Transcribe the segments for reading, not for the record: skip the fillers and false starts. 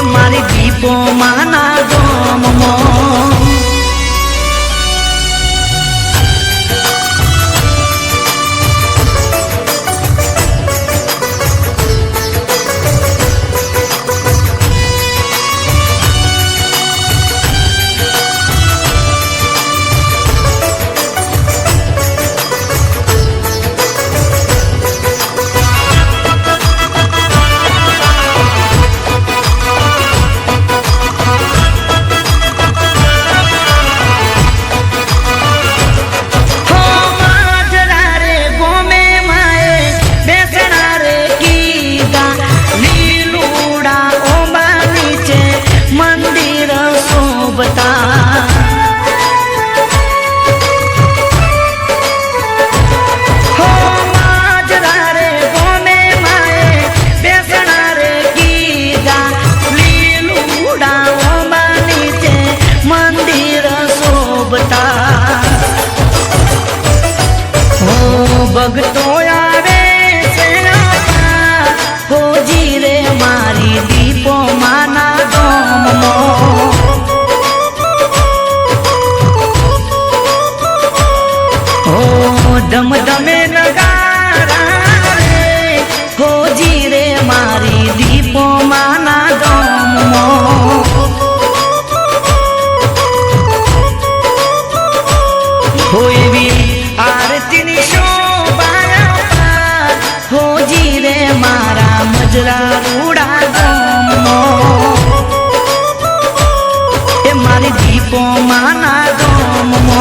મારી દીપો માના ગોમો ભગતો આવે હોજી રે મારી દીપો માના ગોમો હો ધમ ધમે નગારા રે હોજી રે મારી દીપો માના ગોમો હો એવી આરતીની હોજી રે મારા મજરા રૂડા ગોમો એ મારી દીપો માના ગોમો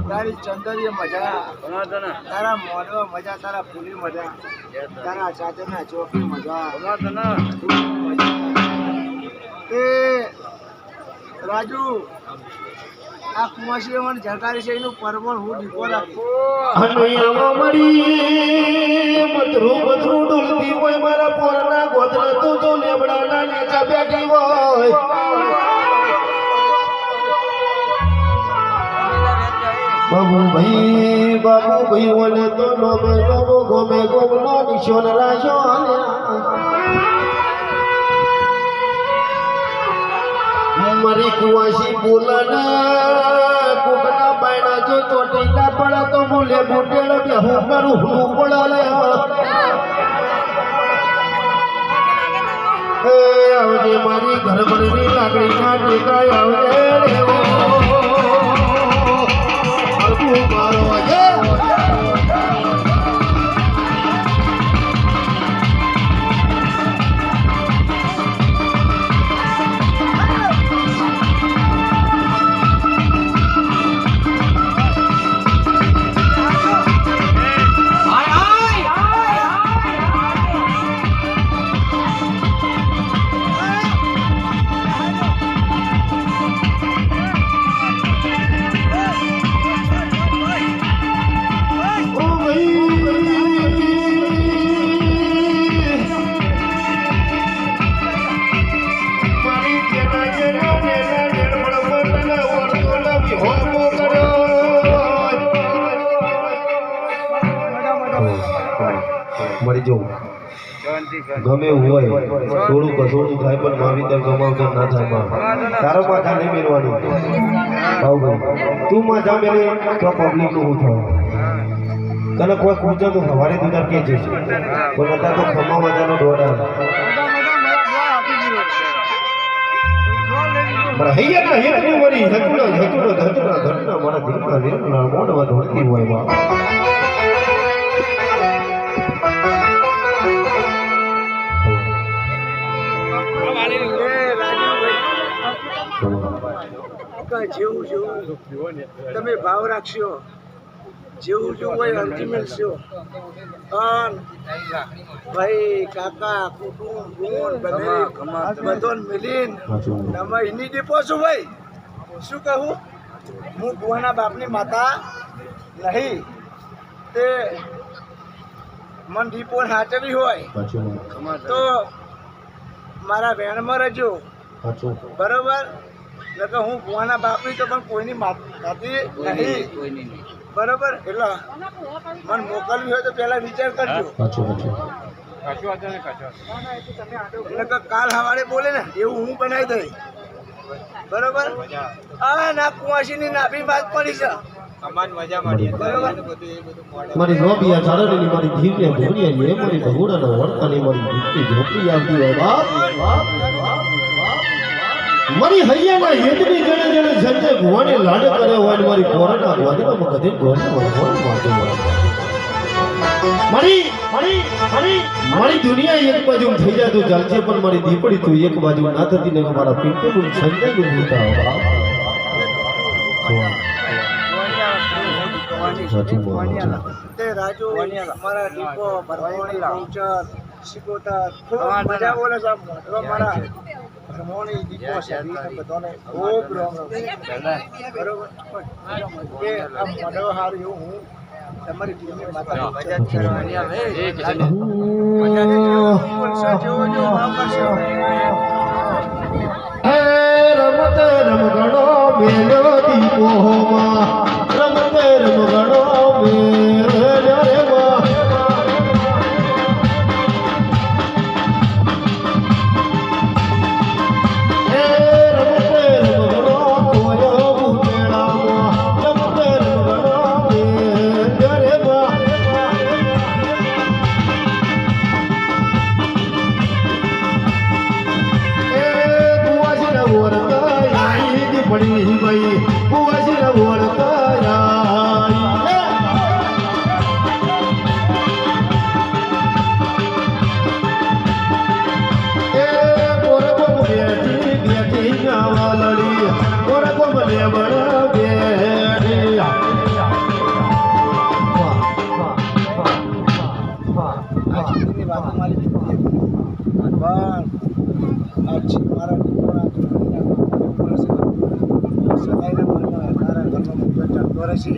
તારી ચંદરીય મજા તારા મોઢવા મજા તારા ફૂલી મજા તારા ચાચરના ચોકી મજા એ રાજુ આ કુમાસી મને જરકારી છે એનું પરમણ હું દીપો રાખું ડોલતી હોય મારા પોરના ગોદરા તો લેબડાના નેચા બેઠી હોય બાબુ ભાઈ ઓલે તો નોમે નોમો ગોમે ગોમનો નિશોન રાશો મારી કુવાસી બોલના કોકના બાયણા જો ચોટીલા પડે તો બોલે બોટેલ બે હું મારું હું પડે આવજે મારી ઘર ભરની લાકડી ના ટેકાય આવજે મારો મરી જવું ગમે એવું હોય થોડું કસોડું થાય પણ માવીતર ગમાવતર ના થાય માં તારો માથા નહીં મેળવાની ભાઈ તું માથા મેળે તો પબ્લિક નું હું થવાનું તને કોઈ પૂછે તો સવારે તું તાર કે જઈશ પણ અત્યારે તો ખમા મજાનો દોડા હૈયા હેતની વળી ધતુડા મારા દિલમાં રેલના મોડવા ધોળતી હોય માં જેવું તમે ભાવ રાખશો જેવું જેવું હોય અરજી મળશો ભાઈ કાકા કુટુંબ બધો મિલીને તમે એની ડીપો છું ભાઈ શું કહું હું કુવાના બાપની માતા નહીં તે મન ડીપો સાચવી હોય તો મારા વેણમાં રહેજો બરોબર એટલે હું કુવાના બાપની તો પણ કોઈની માતી નહીં બરોબર એટલે મને મોકલવી હોય તો પહેલા વિચાર કરજો એટલે કાલ સવારે બોલે ને એવું હું બનાવી દઈ બરોબર આ ના કુવાસીની નાભી વાત પડી છે મારી નોબિયા ચારણીની મારી ધીરે ઘોડિયાની મારી બહુડાના વળતાની મારી ભૂખની ઝોપડી આવતી હોય બાપ મારી હૈયાના હેતની જણે જણે જંજે ભુવાને લાડ કર્યો હોય મારી કોરોના વાદળમાં કદે મારી દુનિયા એક બાજુ થઈ જાય તો ચાલશે પણ મારી દીપડી તું એક બાજુ ના થતી ને મારા પીપળું સંજાઈ ભૂતા તે રાજુ મારા દીપો ભરવાણી પહોંચર શિકોતર ખૂબ મજા બોલે છે મારા ભરવાણી દીપો છે બધાને ખૂબ બરોબર કે આ મડો હારું એવું હું તમારી ટીમની માતા મજા કરવાની આવે રમત રમગણો મેલો દીપો માં રમત રમગણો મેલો રે માં પડી ભાઈ કુવાસી વળતા Hãy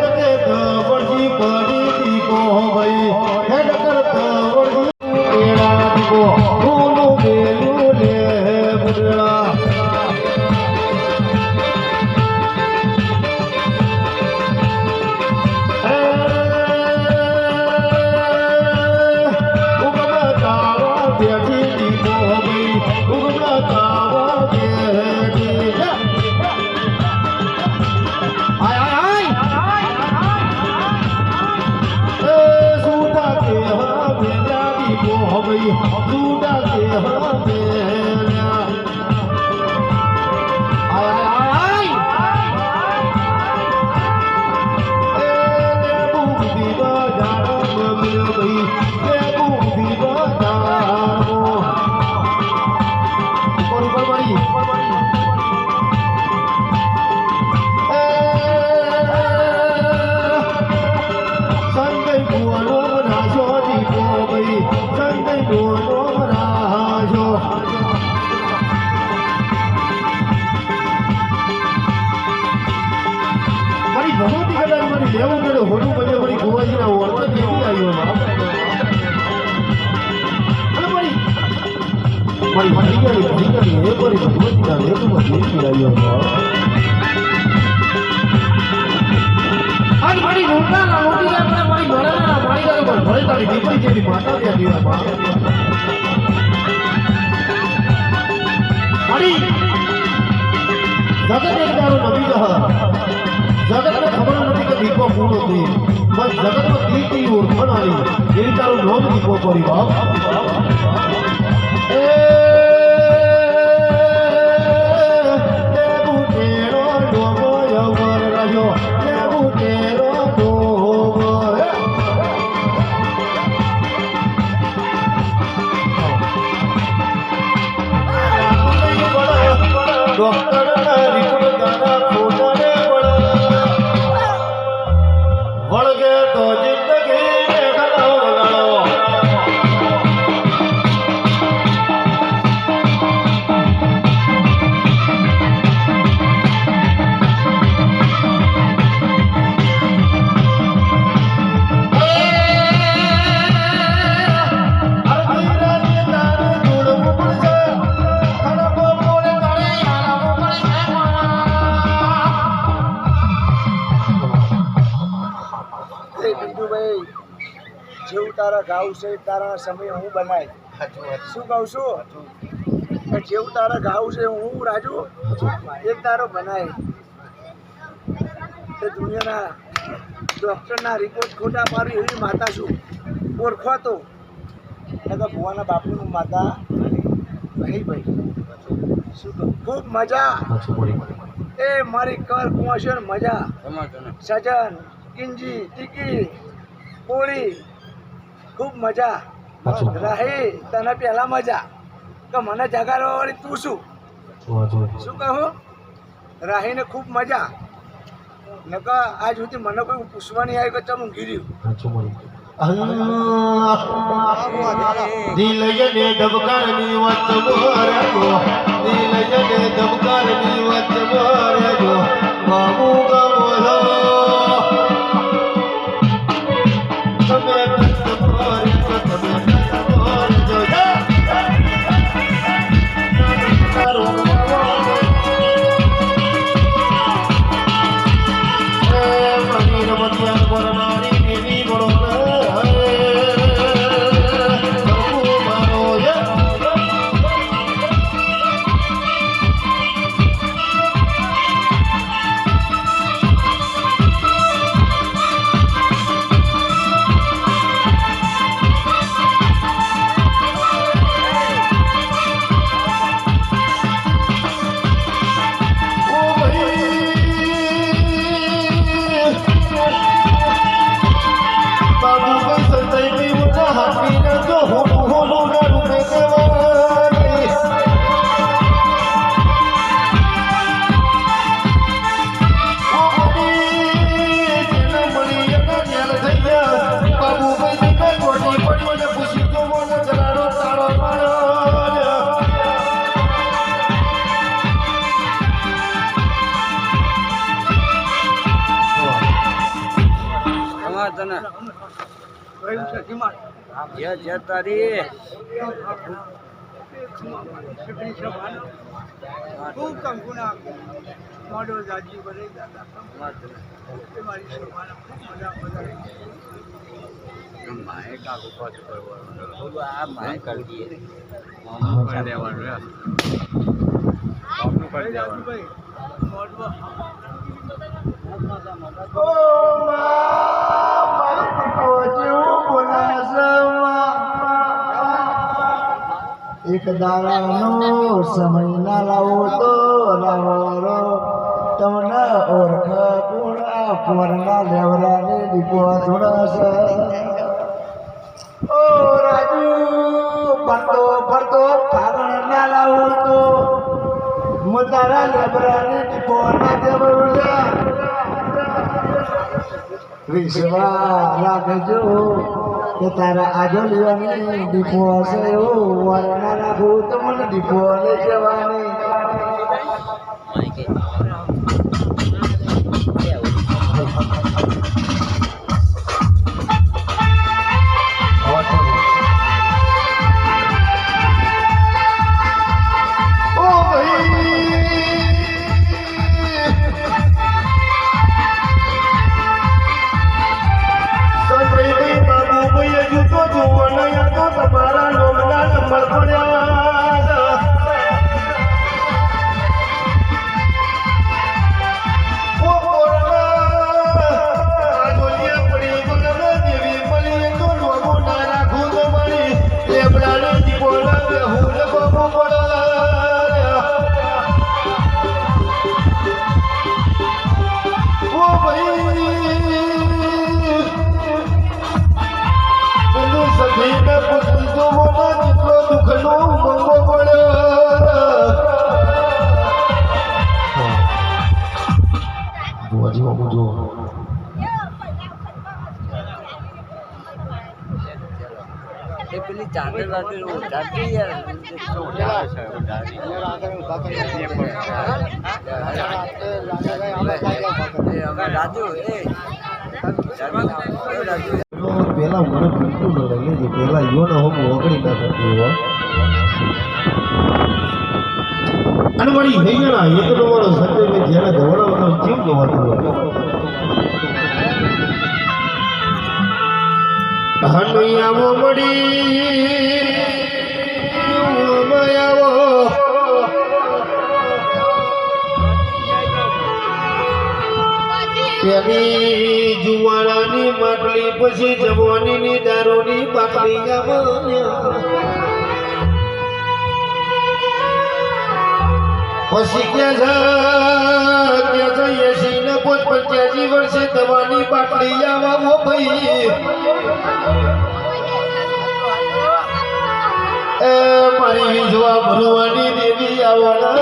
subscribe cho kênh Ghiền Mì Gõ để không bỏ lỡ જેવું કે હોટું બને વળી ગોવાજીના ઓળખ કેવી આવ્યો બાપ અને મારી ભટીકાની એ મારી ભગવતીના લેખમાં કેવી આવ્યો બાપ આજ મારી રોટલાના રોટી આપણે મારી ભણેલા મારી ગાયો પર ભરે તારી દીકરી જેવી માતા ત્યાં દીવા બાપ મારી જગત એક દારો નબી રહા જગતને ખબર નથી કે દીપો કોણ હતી બસ જગતમાં દીકરી ઓળખાણ આવી એની તારું નામ દીપો કરી બાપ એ બુટેરો ડોબો યવર રહ્યો એ બુટેરો ડોબો ડોક્ટર રિપોર્ટ દાદા ખોટાને વળગે તો જિંદગી ને ગળો જેવું તારા ગાવ છે તારા સમય હું બનાય શું કહું છું કે જેવું તારા ગાવ છે હું રાજુ એ તારો બનાય તે દુનિયાના ડૉક્ટરના રિપોર્ટ ખોટા પાડી એવી માતા છું ઓળખો તો એટલે ભુવાના બાપુની માતા નહીં ભાઈ શું કહું ખૂબ મજા એ મારી કર કુંવર મજા સજન કિંજી ટીકી પોળી ખૂબ મજા રહી તને પહેલા મજા કે મને જગાડવા વાળી તું શું કહું રાહીને ખૂબ મજા નકા આજ સુધી મને કોઈ પૂછવાની આવી કે ચમ ગીર્યું દિલ જને ધબકારની વચ્ચ મોર્યો દિલ જને ધબકારની વચ્ચ મોર્યો બાબુ ગમો તારી ખૂબ કંકુના મોડો જાજી ભરે દાદા મારી શોભાના ખૂબ મજા માએ કાકુ પાછું કરવાનું આ માએ કરી દઈએ કરી દેવાનું આપનું કરી દેવાનું એક દાડાનો સમય ના લાવો તો લાવો તમને ઓળખ પૂરા પોરના લેવરાને દીપો થોડાશે ઓ રાજુ ફરતો ફરતો ફાગણ ના લાવો તો હું તારા લેબરાને દીપો ના દેવડા વિશ્વા રાખજો કે તારા આજો લેવાની દીપો હશે એવું વરના રાખું તો મને દીપો લઈ જવાની હજી હું જો પેલી ચાદર વાદર ઉઠાડતી યાર રાજુ પેલા મને બિલકુલ ન લાગે પેલા યોને હું ઓગળી ના થતી હો અને વળી હૈયાના એકનો વાળો સંજય મેં જેને દોડાવવાનો જીવ જોવાતો હોય હનુયાવો મળી આવો પેલી જુવાળાની માટલી પછી જવાનીની દારૂની પાટલી પછી ક્યાં છે 80 ને 85 વર્ષે દવાની પાટલી આવો ભાઈ એ મારી વિધવા ભરવાની દેવી મારો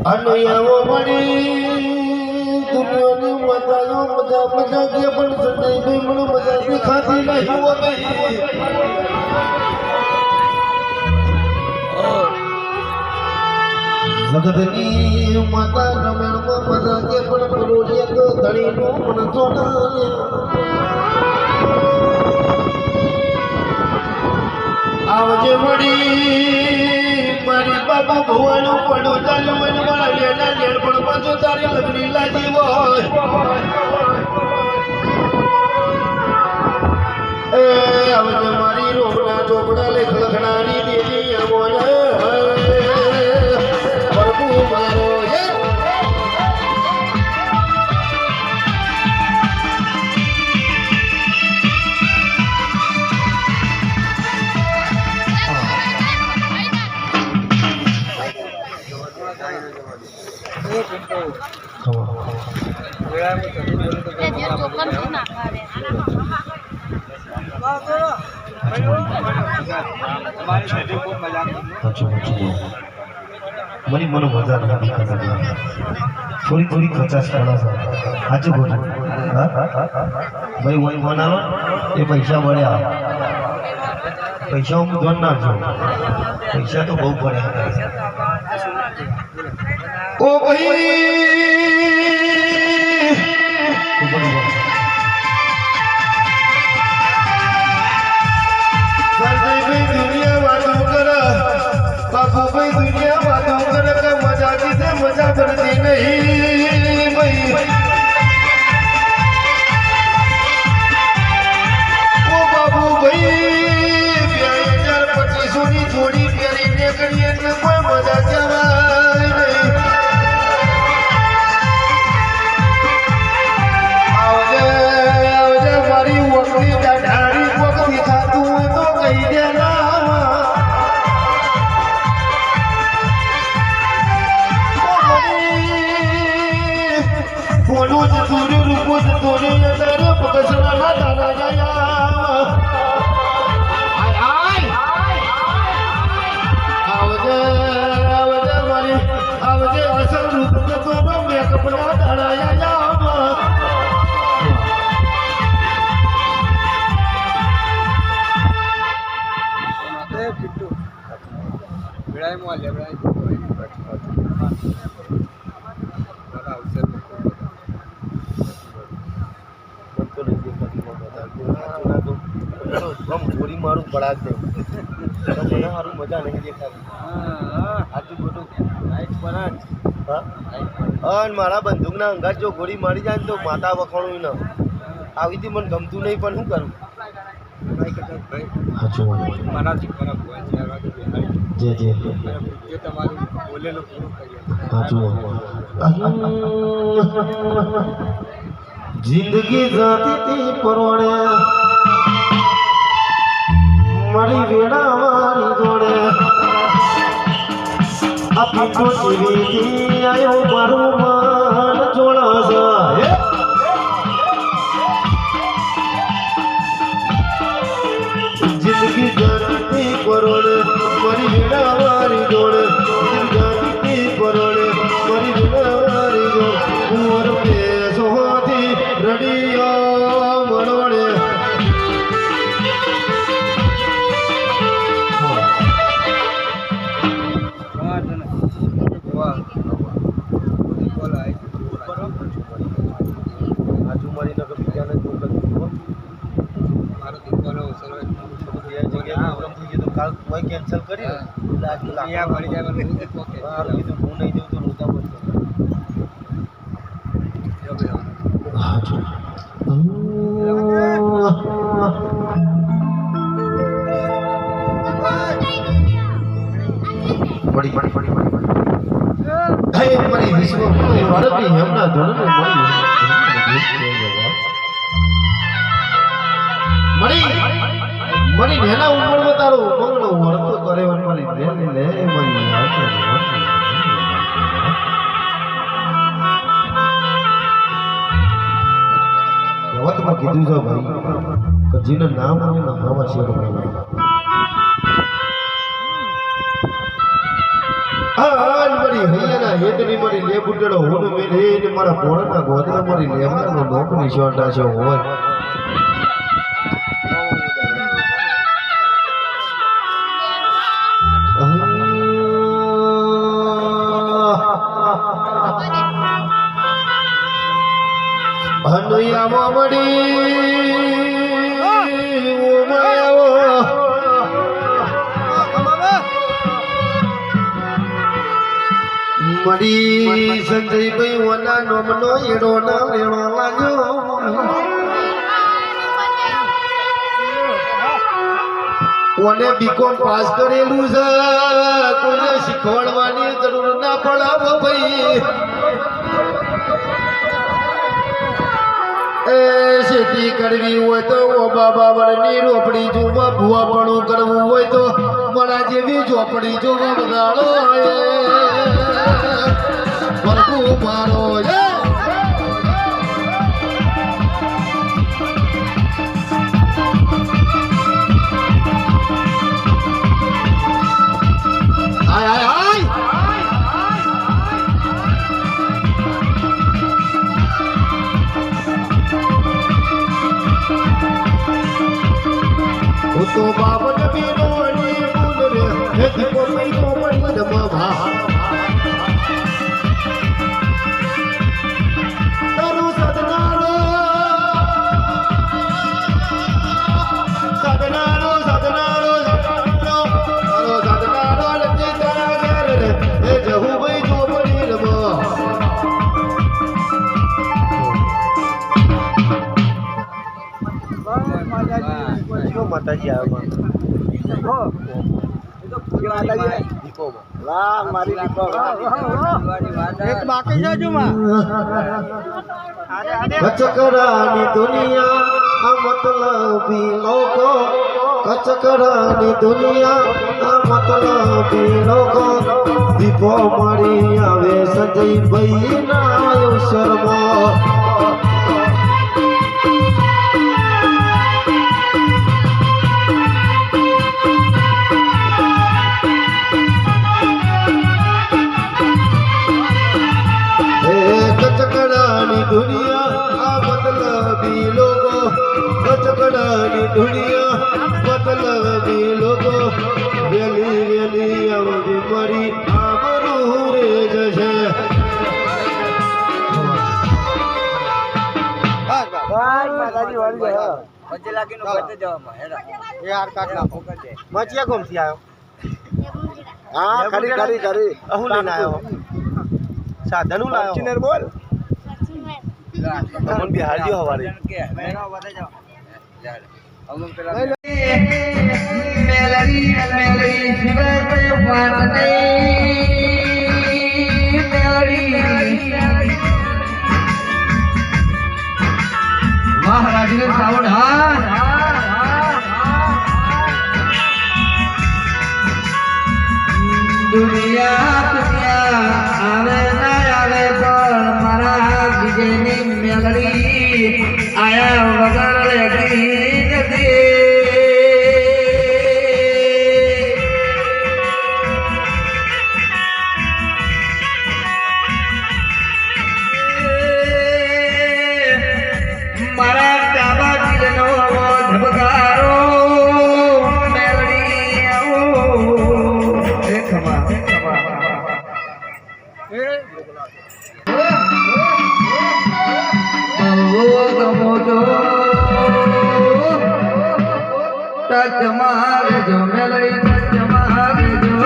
અનુયાવો મળી દુનિયાની મજાનો મજા કે પણ સંજયભાઈ મને મજા દેખાતી નહીં હો જગતની માતા રમણમાં મજા કે પણ બોલીએ તો ધણીનું મન તો આવજે મળી મારી બાબા ભુવાનું પડું ચાલ્યું મને મારા લેલા લેડ પણ પાછો તારી લગડી લાગી હોય એ આવજે મારી રોગના ચોપડા લેખ લખણાની દેવી આવોને પ્રભુ મારો મને મને મજા નથી થોડી થોડી કચાશ પડે છે સાચું બોલું ભાઈ વહી બનાવો એ પૈસા મળ્યા પૈસા હું ધન નાખજો પૈસા તો બહુ પડ્યા ઓ ભાઈ દુનિયા વાતો કરે બાપુભાઈ દુનિયા વાતો કરે કે મજા કીધે મજા પડતી નહીં ભાઈ ઓ બાપુભાઈ 2500 ની જોડી પહેરીને કરીએ એટલે કોઈ મજા કહેવાય નહીં આવજે આવજે મારી ઓકલી ડાઢાડી પગથી ખાતું હોય તો કહી દે બોલું જ તુર્યું રૂપું જ તુર્યું અંદર પગસણાના દાના ગયા આવજે આવજે મારી આવજે અસલ રૂપ તો મેકઅપના દાણા ગયા પડાક દે તો મને સારું મજા નહીં દેખાતી આજુ બધું લાઈટ પરાજ અને મારા બંદૂકના અંગાત જો ગોળી મારી જાય ને તો માતા વખાણું ન આવી હતી મને ગમતું નહીં પણ શું કરું મારાથી ખરાબ હોય જે જે જે તમારું બોલેલું પૂરું કરીએ જિંદગી જાતી તી પરોણે મારી વેડા મારી જોડે આ પીઠો જીવીથી આયો મારું મન જોડાશે જિંદગી જાતી પરોણે મારી વેડા મારી જોડે જિંદગી પરોણે મારી વેડા મારી જોડે ઉમર પેસોથી રડિયો મરોડે આજુ મારી નગર બીજાને મારો દીકરો જગ્યાએ તો કાલ કોઈ કેન્સલ કરી એટલે આજ મળી જાય સારું કીધું હું નહીં જઉં તો રોતા પડશે પડી પડી પડી પડી હે મારી વિશ્વ ભારતની હેમના ધોરણે મળી મળી નેના ઉંમરમાં તારો મંગળો વર્તો કરે મારી લે લે મારી કહેવતમાં કીધું છે ભાઈ કે જેને નામ આવે ને હવા શેર મારી હૈયાના હેતની મારી લે બુડડો હોનો મેલે ને મારા પોળના ગોદરા મારી લેવાનો નોકરી શોટા છે હોય હનુયામો મળી ઉમાયાવો મળી સંજયભાઈ ઓના નોમનો એડો ના લેવા લાગ્યો કોને બીકોમ પાસ કરેલું છે કોને શીખવાડવાની જરૂર ના પડાવો ભાઈ ખેતી કરવી હોય તો બાબા વડની રોપડી જોવા ભૂવાપણું કરવું હોય તો મારા જેવી ઝોપડી જોવા બગાડો ભરપૂર મારો તો બાબત બીનો ની બુદરે હેતી કો મઈ તો પડી દમા ભા તારો સદનારો સદનારો સદનારો તારો સદનારો લતી તારા ઘેર રે એ જહુ ભાઈ જો પડી દમા માતાજી કચકડાની દુનિયા મતલબી લોકો કચકડાની દુનિયા મતલબી લોકો દીપો મળી આવે સંજયભાઈ ના અવસરમાં કચકડાની દુનિયા મતલબી લોકો કચકડાની દુનિયા મતલબી લોકો વેલી વેલી આવડી મરી આબરૂ રે જશે પછી લાગીને બધે જવામાં હેડા એ હાર કાઢ નાખો પકડજે મચિયા ગોમથી આવ્યો હા કરી કરી કરી હું લઈને આવ્યો સાધનું લાવ્યો ચિનર બોલ અમન બિહાર ગયો હવારે કે મેનો બધે જાવ યાર અમન પેલા મેલડી મેલડી શિવે પાટને મેલડી મહારાજને સાવણ હા દુનિયા આવે ના આવે પણ મારા વિજયની મેલડી આયા વગર લેતી નથી મારા ડાબા દિલનો ધબકારો મેલડી આવો એ ખમા ટચ મારજો મેલડી ટચ મારજો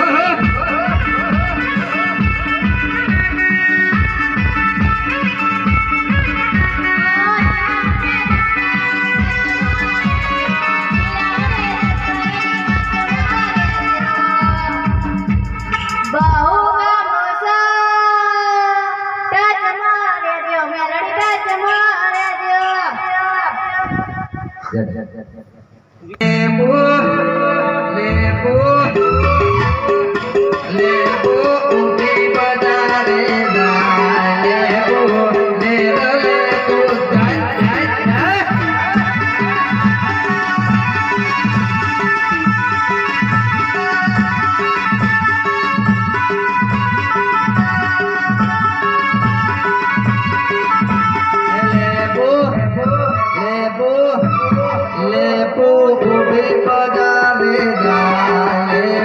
લેબો ઉઠી બજારે જાય લેબો લેરલે તો જાય લેબો ઉઠી બજારે જાય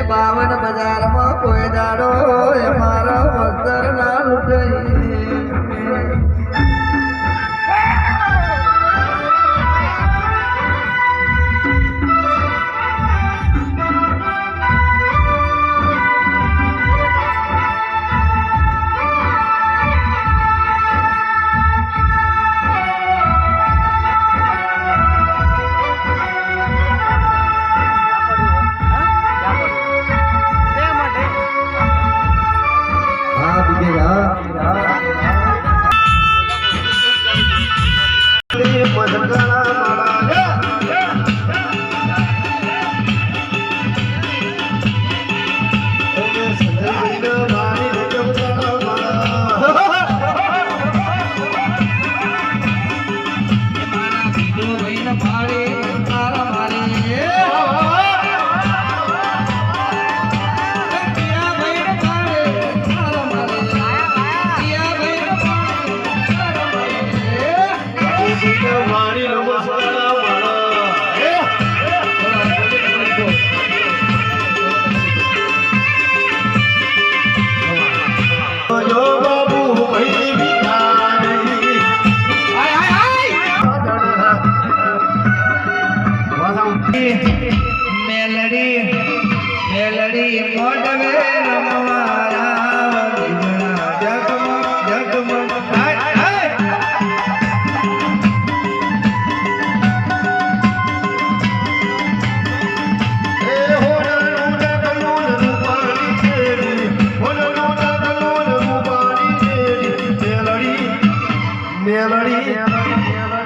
52 બજારમાં કોઈ દાડો એ મારા વસ્ત્ર ના લૂંટાઈ મેલડી મોઢવે રમવાયા જગમગ જગમગ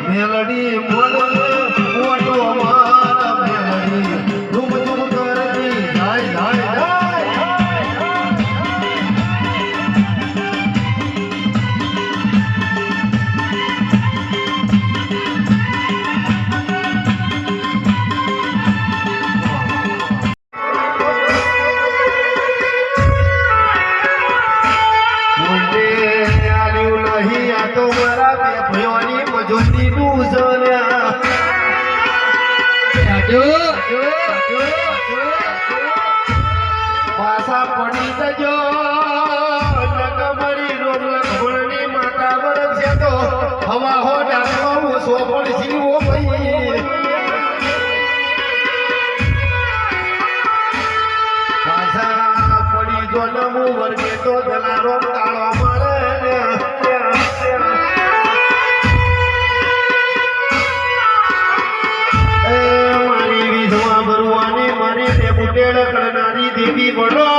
મેલડી મોટો અમારા મેલડી ધૂમ ધૂમ કરતી જાય જાય પાછા પડી જજો નગમરી રોગ લખણની માતા વરસે તો હવા હો ડાકો હું સોપડ જીવો ભાઈ પાછા પડી જો નમુ વર્ગે તો દલારો તાળો મારે મારી તે બુટેડ કરનારી દેવી બનો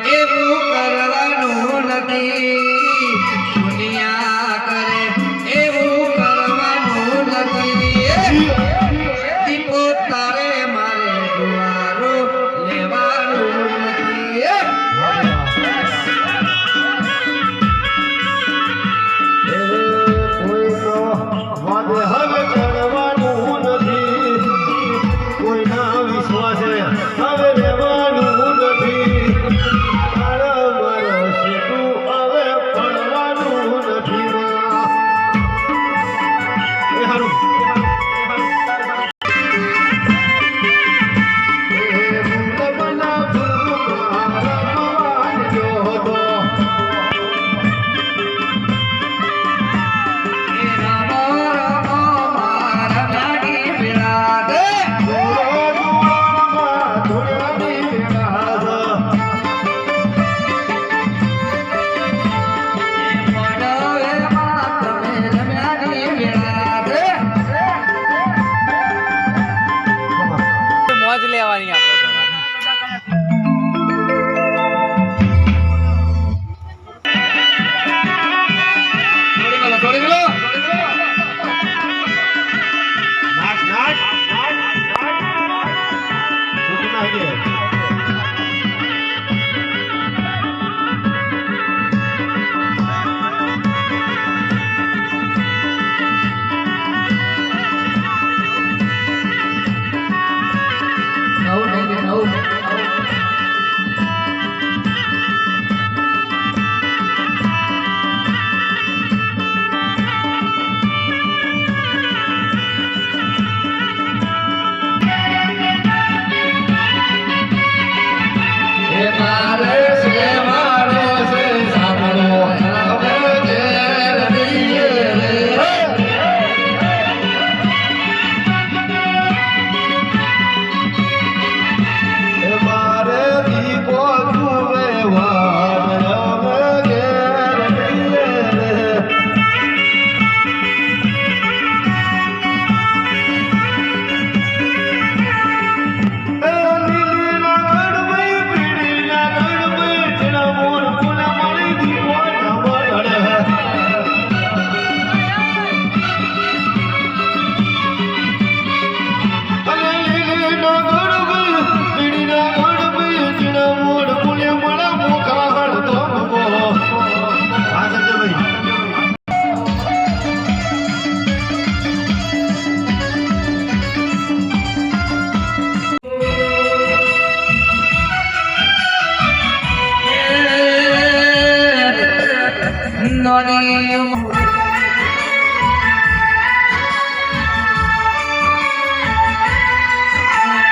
એવું કરવાનું નથી દુનિયા કરે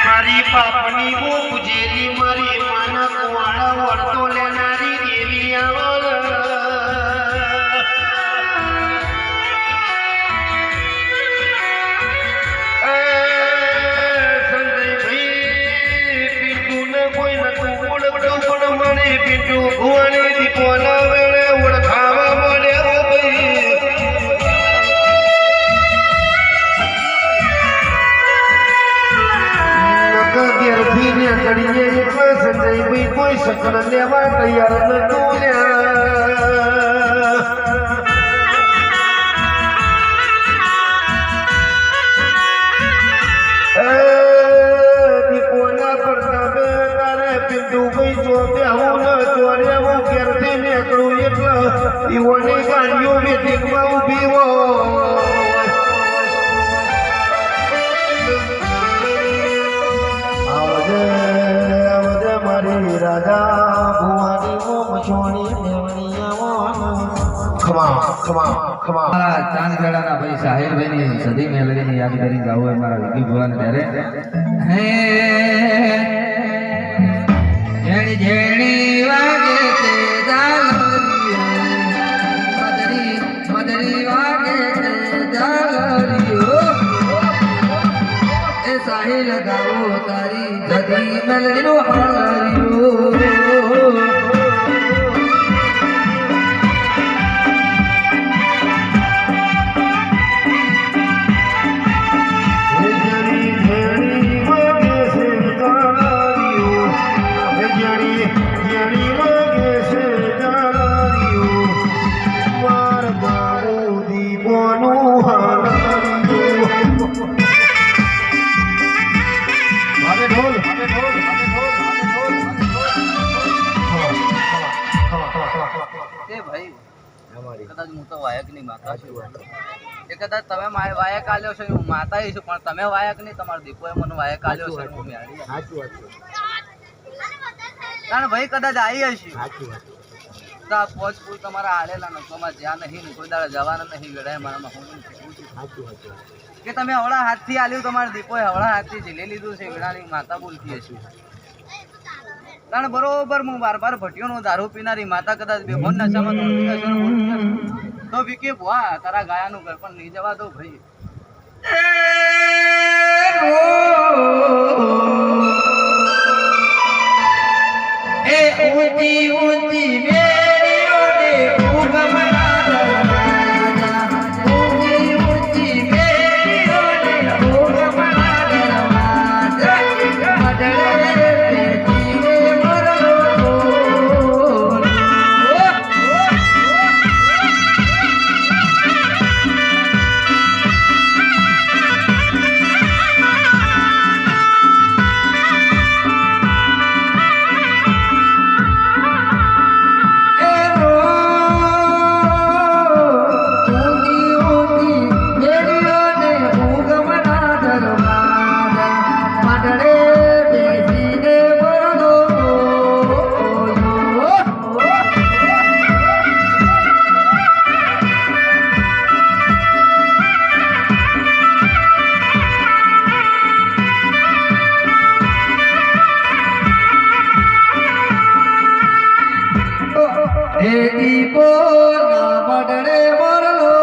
મારી પાપની હું પૂજેલી મારી માના કુવાડા વળતો લેનારી દેવી આવલ સંજયભાઈ પિન્ટુને કોઈ નતું ઓળખતું પણ મને પિન્ટુ ભુવાની દીપોના વેળે ઓળખાવા મળ્યા ભાઈ ઘેરથીને કડીએ એટલે સંજયભાઈ કોઈ સકન લેવા તૈયાર નતું દીપોના પ્રતાપે તારે પિન્ટુભાઈ ચોપે આવું ન ચોરે હું ઘેરથી નીકળું એટલે ઈવોની ગાડીઓ વેટિંગમાં ઊભી હોય મારી રાજા ભુવાની ઓમ છોડી દેવણી ખમા મારા ચાંદગેડાના ભાઈ સાહિલભાઈની સદી મેલડીની યાદ કરી જાવ હોય મારા વિકી ભુવાને ત્યારે હે જેણી જેણી વાગે તે જાલરીઓ મદરી વાગે તે જાલરીઓ એ સાહિલ ગાવો તારી સદી મેલડીનો હાલરીઓ કદાચ હું તો વાયક નહીં માતા છું એ કદાચ તમે વાયક આલ્યો છે હું માતા છું પણ તમે વાયક નહીં તમારો દીપોએ મને વાયક આલ્યો છે હું મેળી કારણ ભાઈ કદાચ આવી હશે તો આ પોચ પૂર તમારા હાલેલા નકોમાં જ્યાં નહીં કોઈ દાડા જવાના નહીં વેળાએ મારામાં હું કે તમે હવળા હાથથી આલ્યું તમારા દીપોએ હવળા હાથથી ઝીલી લીધું છે વેળાની માતા બોલતી હશે કારણ બરોબર હું બાર ભટ્ટીઓનો દારૂ પીનારી માતા કદાચ બેહોન નશામાં તો વિકે ભુવા તારા ગાયાનું ઘર પણ નહીં જવા દો ભાઈ એ ઊંચી ઊંચી મેરીઓ ને ઉગમના દરવાજા ઊંચી ઊંચી મેરીઓ ને ઉગમના દરવાજા મદરે બેટીને મરલો દીપો ના મડડે મરલો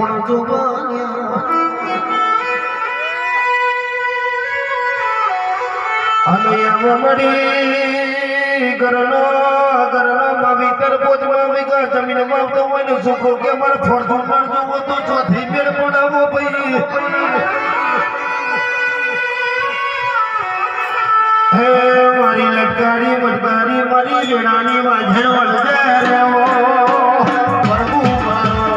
પણ જોવાયા અને આવો મળી ઘરનો માવીતર પોચમાં વિગા જમીન વાવતો હોય ને સુખો કે મારે ફોર્ચ્યુનર જોવો તો ચોથી મેળ પડાવો ભાઈ હે મારી લટકારી મટકારી મારી વેણાની વાજણ વળજે રેવો પ્રભુ મારો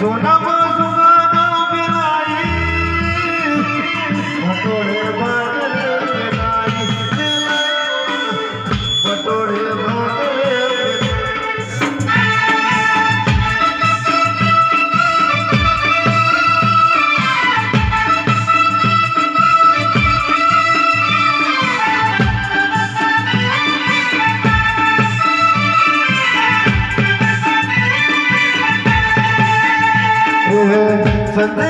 સોનામાં સુગંધ મિલાઈ પટોળે બાંધે પટોળે બાંધે સંજય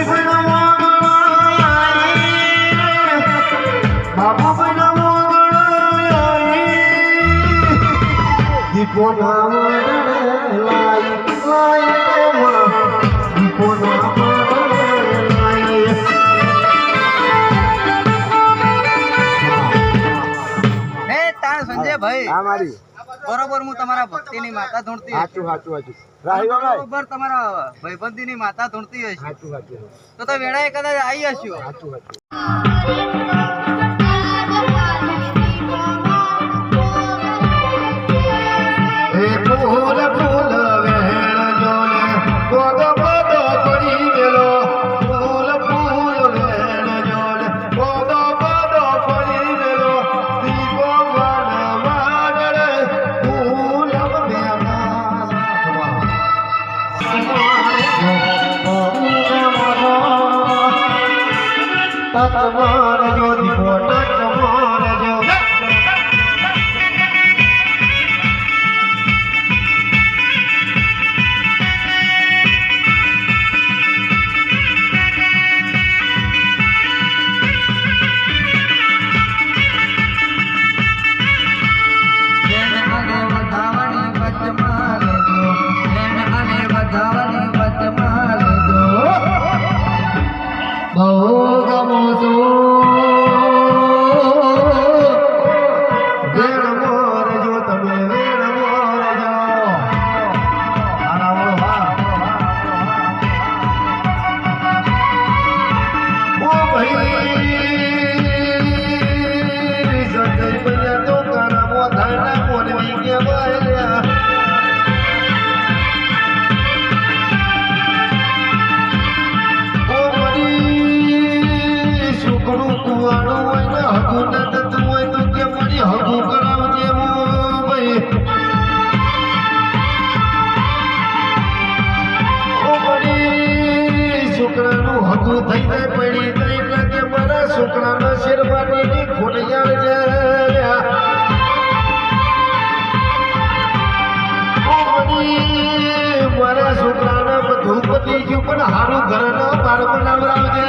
બાબુ દીપો સંજયભાઈ હા મારી બરોબર હું તમારા ભક્તિની માતા ધૂણતી સાચું રાહીભાઈ બરોબર તમારા ભાઈબંધીની માતા ધૂણતી હશે સાચું તો વેળાએ કદાચ આવી હશો સાચું ફૂલ ફૂલ વેણ જોને પગ પગ પડી ગયેલો ફૂલ ફૂલ વેણ જોને પગ પગ પડી ગયેલો દીપો વાડે ફૂલ તમારે જો દીપો તમારે જો છોકરાના શેર માટેની ખોડિયાર મારા છોકરાને બધું પતી ગયું પણ હારું ઘરનો બાર બનાવરાવજે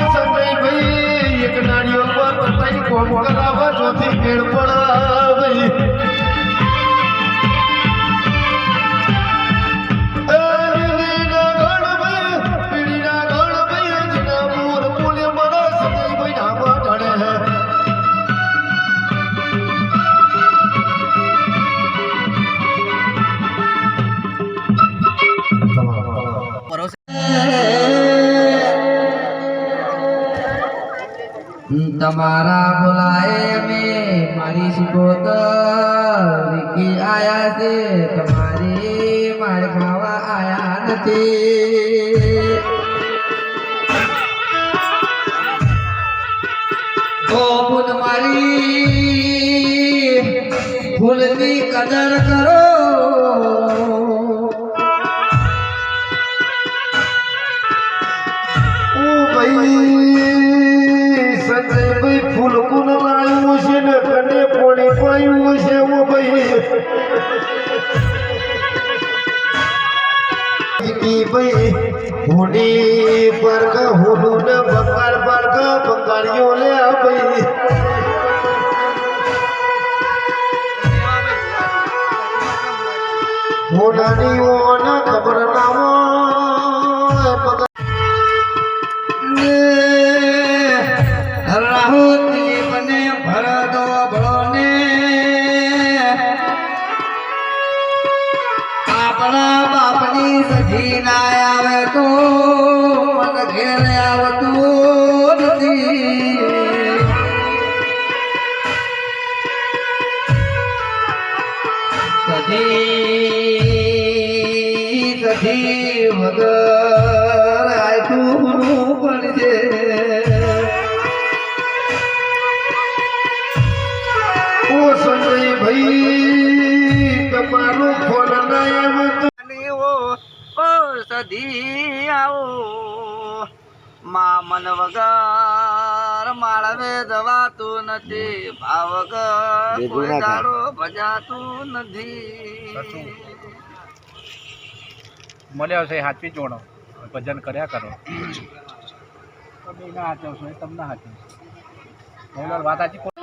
સંજયભાઈ એક નાળીઓ પર બતાવી કોમ કરાવવા ચોથી મેળ પડાવી તમારા બોલાએ અમે મારી સુકોતર વિકી આયા છે તમારી માર ખાવા આયા નથી ઓ ફૂલ મારી ફૂલ ભૂલની કદર કરો ઓ ભાઈ સંજયભાઈ ફૂલ કુન લાવ્યું છે ને કને પોણી પાયું છે ઓ ભાઈ ભાઈ હોની પરગ હોનું ને બંગાળ પરગ બંગાળીઓ લે ભાઈ હોનાની ઓના ખબર ના હોય રાહુલ દિલીપને ભરતો ભળોને આપણા બાપની સજી ના આવે તો મન ઘેર આવતું નથી સજી વગર આયતું પડશે ઓ સંજયભાઈ તમારો ફોન ના આવ્યો ઓ સધી આવો મામન વગર માળવે જવાતું નથી ભાવ વગર કોઈ દાડો ભજાતું નથી મળ્યો છે હાચવી જોડો ભજન કર્યા કરો તમે ના હાચવશો એ તમને હાચવશો વાત સાચી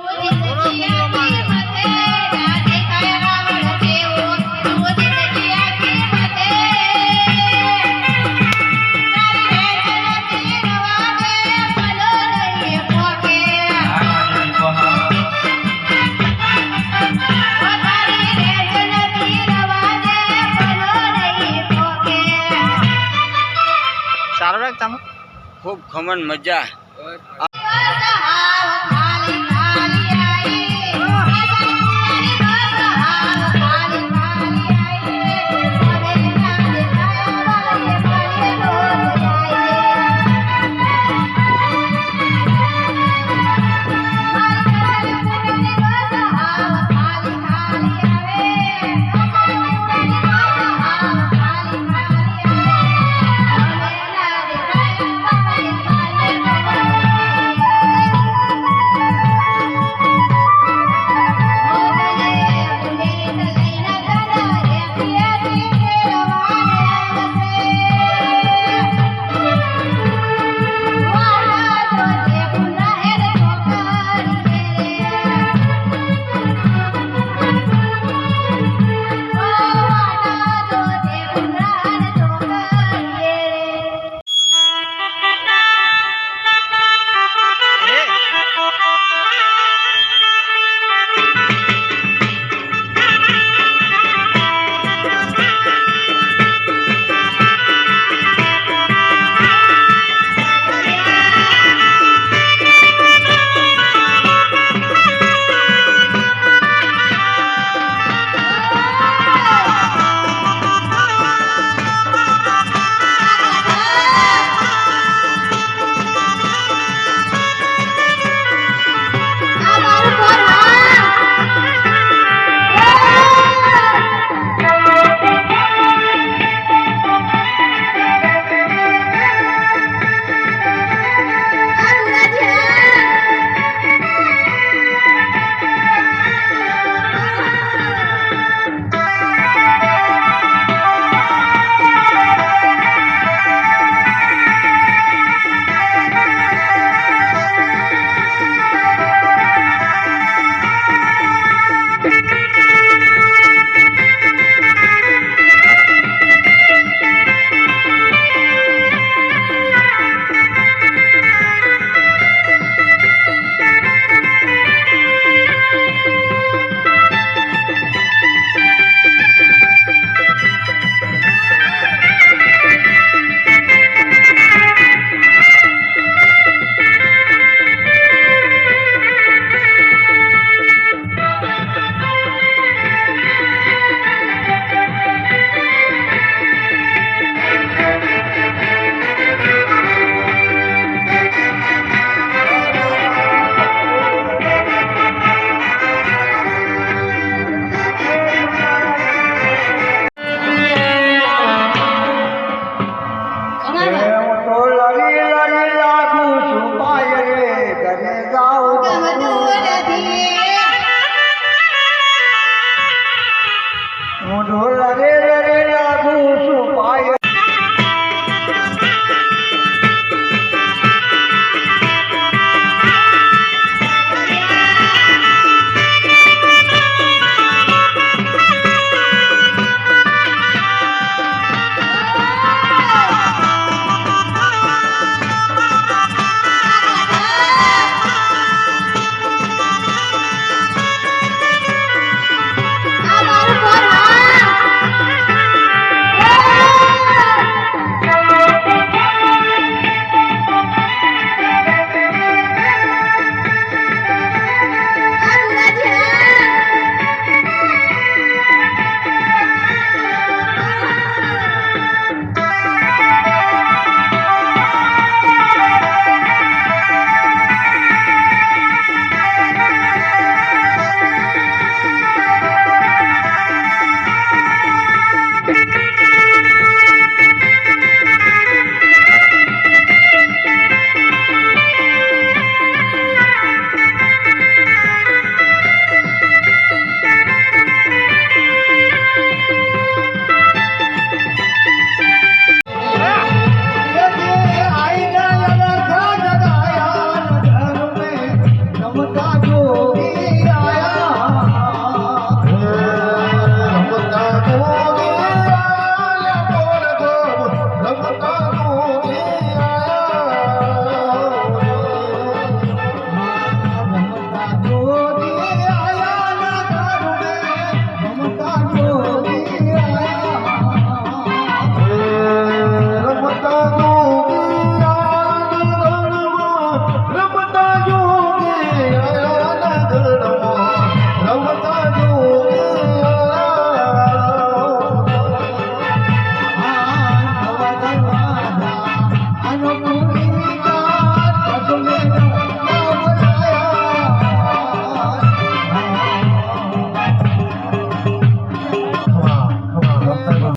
સારો રાખ તમે ખૂબ ખમણ મજા રે